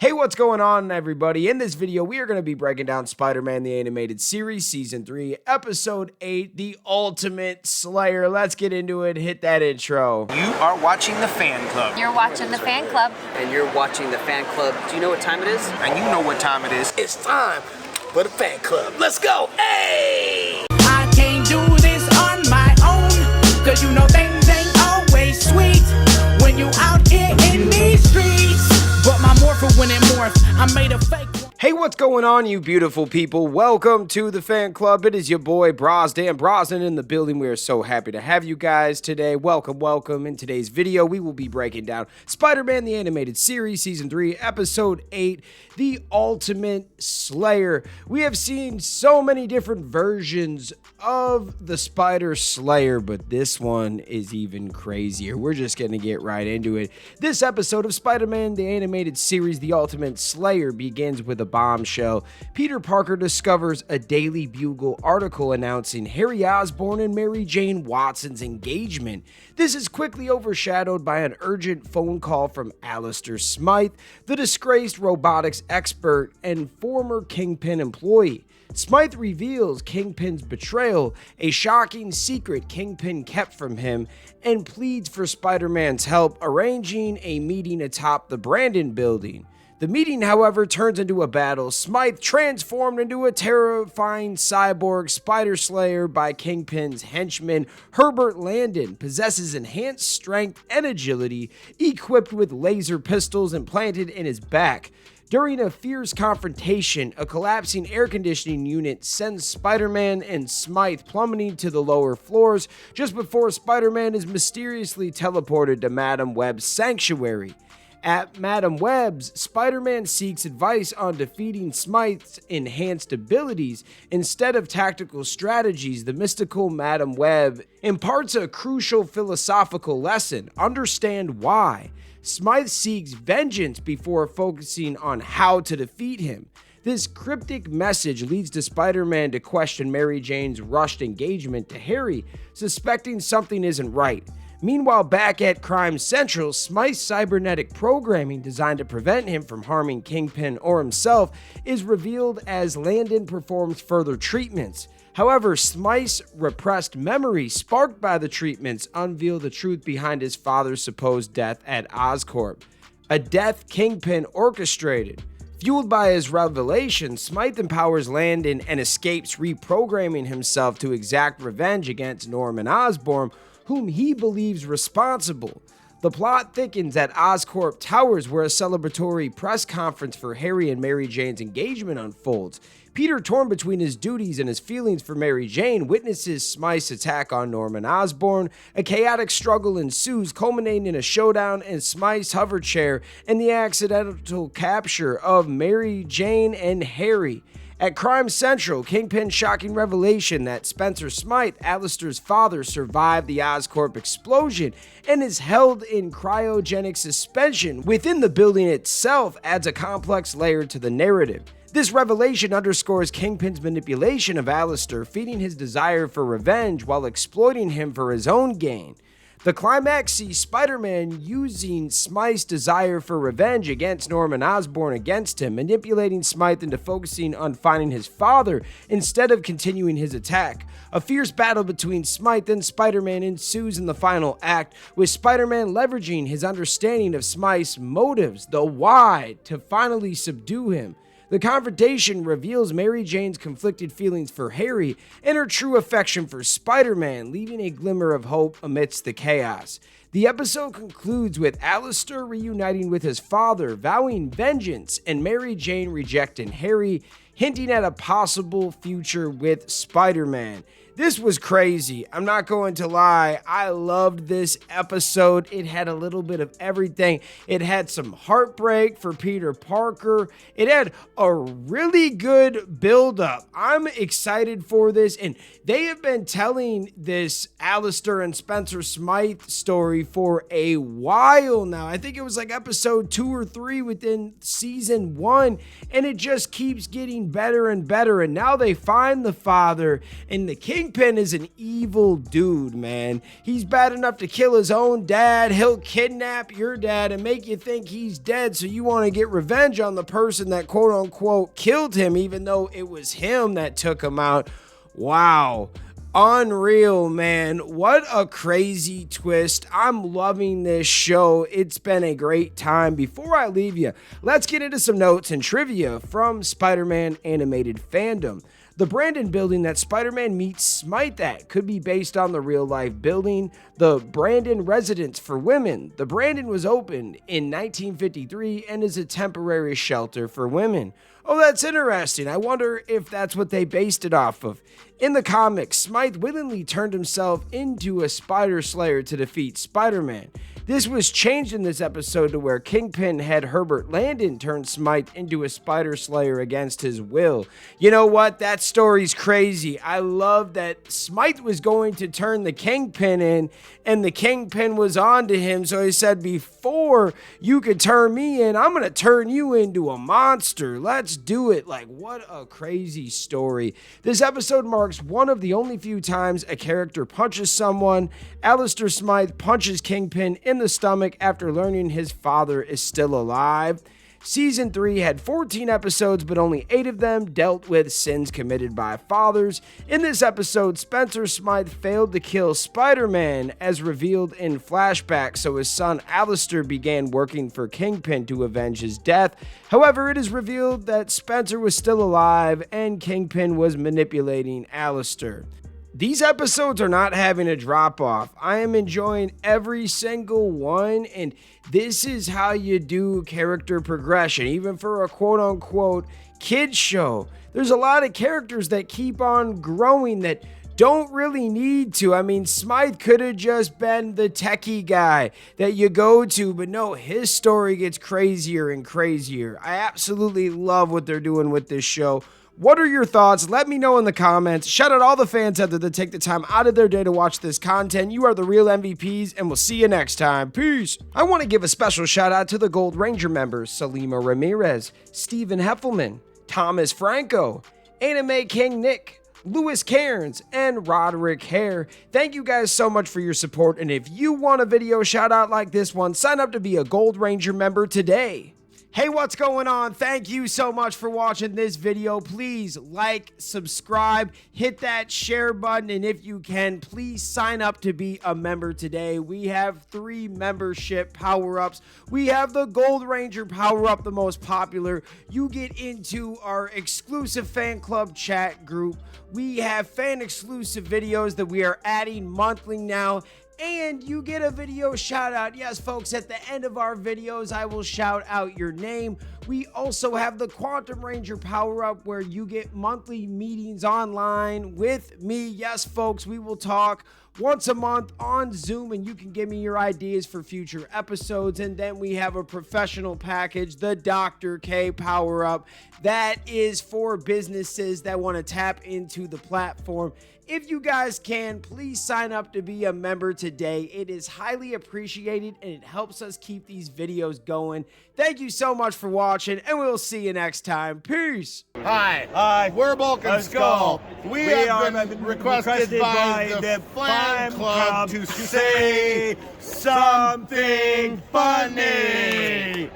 Hey, what's going on, everybody? In this video, we are going to be breaking down Spider-Man the Animated Series, Season 3, Episode 8, The Ultimate Slayer. Let's get into it. Hit that intro. You are watching the Fan Club. You're watching the Fan Club. And you're watching the Fan Club. Do you know what time it is? And you know what time it is. It's time for the Fan Club. Let's go. Hey! I can't do this on my own, cause you know things ain't always sweet when you out here in these streets. But my morpher when it morphed, I made a fake one. Hey, what's going on, you beautiful people? Welcome to the Fan Club. It is your boy, Dan Brosnan, in the building. We are so happy to have you guys today. Welcome. In today's video, we will be breaking down Spider-Man the Animated Series, Season 3, Episode 8, The Ultimate Slayer. We have seen so many different versions of the Spider Slayer, but this one is even crazier. We're just going to get right into it. This episode of Spider-Man the Animated Series, The Ultimate Slayer, begins with a bombshell. Peter Parker discovers a Daily Bugle article announcing Harry Osborn and Mary Jane Watson's engagement. This is quickly overshadowed by an urgent phone call from Alistair Smythe, the disgraced robotics expert and former Kingpin employee. Smythe reveals Kingpin's betrayal, a shocking secret Kingpin kept from him, and pleads for Spider-Man's help, arranging a meeting atop the Brandon building. The meeting, however, turns into a battle. Smythe, transformed into a terrifying cyborg Spider Slayer by Kingpin's henchman Herbert Landon, possesses enhanced strength and agility, equipped with laser pistols implanted in his back. During a fierce confrontation, a collapsing air conditioning unit sends Spider-Man and Smythe plummeting to the lower floors just before Spider-Man is mysteriously teleported to Madam Web's sanctuary. At Madam Web's, Spider-Man seeks advice on defeating Smythe's enhanced abilities. Instead of tactical strategies, the mystical Madam Web imparts a crucial philosophical lesson: understand why. Smythe seeks vengeance before focusing on how to defeat him. This cryptic message leads to Spider-Man to question Mary Jane's rushed engagement to Harry, suspecting something isn't right. Meanwhile, back at Crime Central, Smythe's cybernetic programming designed to prevent him from harming Kingpin or himself is revealed as Landon performs further treatments. However, Smythe's repressed memories sparked by the treatments unveil the truth behind his father's supposed death at Oscorp, a death Kingpin orchestrated. Fueled by his revelation, Smythe empowers Landon and escapes, reprogramming himself to exact revenge against Norman Osborn, whom he believes responsible. The plot thickens at Oscorp Towers, where a celebratory press conference for Harry and Mary Jane's engagement unfolds. Peter, torn between his duties and his feelings for Mary Jane, witnesses Smythe's attack on Norman Osborn. A chaotic struggle ensues, culminating in a showdown in Smythe's hover chair and the accidental capture of Mary Jane and Harry. At Crime Central, Kingpin's shocking revelation that Spencer Smythe, Alistair's father, survived the Oscorp explosion and is held in cryogenic suspension within the building itself adds a complex layer to the narrative. This revelation underscores Kingpin's manipulation of Alistair, feeding his desire for revenge while exploiting him for his own gain. The climax sees Spider-Man using Smythe's desire for revenge against Norman Osborn against him, manipulating Smythe into focusing on finding his father instead of continuing his attack. A fierce battle between Smythe and Spider-Man ensues in the final act, with Spider-Man leveraging his understanding of Smythe's motives, the why, to finally subdue him. The confrontation reveals Mary Jane's conflicted feelings for Harry and her true affection for Spider-Man, leaving a glimmer of hope amidst the chaos. The episode concludes with Alistair reuniting with his father, vowing vengeance, and Mary Jane rejecting Harry, hinting at a possible future with Spider-Man. This was crazy. I'm not going to lie. I loved this episode. It had a little bit of everything. It had some heartbreak for Peter Parker. It had a really good build-up. I'm excited for this, and they have been telling this Alistair and Spencer Smythe story for a while now. I think it was like episode 2 or 3 within season 1, and it just keeps getting better and better. And now they find the father, and the King Kingpin is an evil dude, man. He's bad enough to kill his own dad. He'll kidnap your dad and make you think he's dead, so you want to get revenge on the person that quote-unquote killed him, even though it was him that took him out. Wow. Unreal, man. What a crazy twist. I'm loving this show. It's been a great time. Before I leave you, let's get into some notes and trivia from Spider-Man animated fandom. The Brandon building that Spider-Man meets Smite at could be based on the real-life building, the Brandon Residence for Women. The Brandon was opened in 1953 and is a temporary shelter for women. Oh, that's interesting. I wonder if that's what they based it off of. In the comics, Smite willingly turned himself into a spider slayer to defeat Spider-Man. This was changed in this episode to where Kingpin had Herbert Landon turn Smite into a spider slayer against his will. You know what? That story's crazy. I love that Smite was going to turn the Kingpin in, and the Kingpin was on to him, so he said, before you could turn me in, I'm going to turn you into a monster. Let's do it. Like, what a crazy story. This episode marks one of the only few times a character punches someone. Alistair Smythe punches Kingpin in the stomach after learning his father is still alive. Season 3 had 14 episodes, but only 8 of them dealt with sins committed by fathers. In this episode, Spencer Smythe failed to kill Spider-Man, as revealed in flashback, so his son Alistair began working for Kingpin to avenge his death. However, it is revealed that Spencer was still alive and Kingpin was manipulating Alistair. These episodes are not having a drop off. I am enjoying every single one, and this is how you do character progression, even for a quote-unquote kids show. There's a lot of characters that keep on growing that don't really need to. I mean, Smythe could have just been the techie guy that you go to, but no, his story gets crazier and crazier. I absolutely love what they're doing with this show. What are your thoughts? Let me know in the comments. Shout out all the fans out there that take the time out of their day to watch this content. You are the real MVPs, and we'll see you next time. Peace. I want to give a special shout out to the Gold Ranger members, Salima Ramirez, Stephen Heffelman, Thomas Franco, Anime King Nick, Louis Cairns, and Roderick Hare. Thank you guys so much for your support, and if you want a video shout out like this one, sign up to be a Gold Ranger member today. Hey, what's going on? Thank you so much for watching this video. Please like, subscribe, hit that share button, and if you can, please sign up to be a member today. We have 3 membership power-ups. We have the Gold Ranger power-up, the most popular. You get into our exclusive fan club chat group. We have fan-exclusive videos that we are adding monthly now. And you get a video shout out. Yes, folks, at the end of our videos, I will shout out your name. We also have the Quantum Ranger power up where you get monthly meetings online with me. Yes, folks, we will talk once a month on Zoom, and you can give me your ideas for future episodes. And then we have a professional package, the Dr. K power up, that is for businesses that want to tap into the platform. If you guys can, please sign up to be a member today. It is highly appreciated, and it helps us keep these videos going. Thank you so much for watching, and we'll see you next time. Peace. Hi, we're Bulk and Skull. We have been requested by the fan club to say something funny.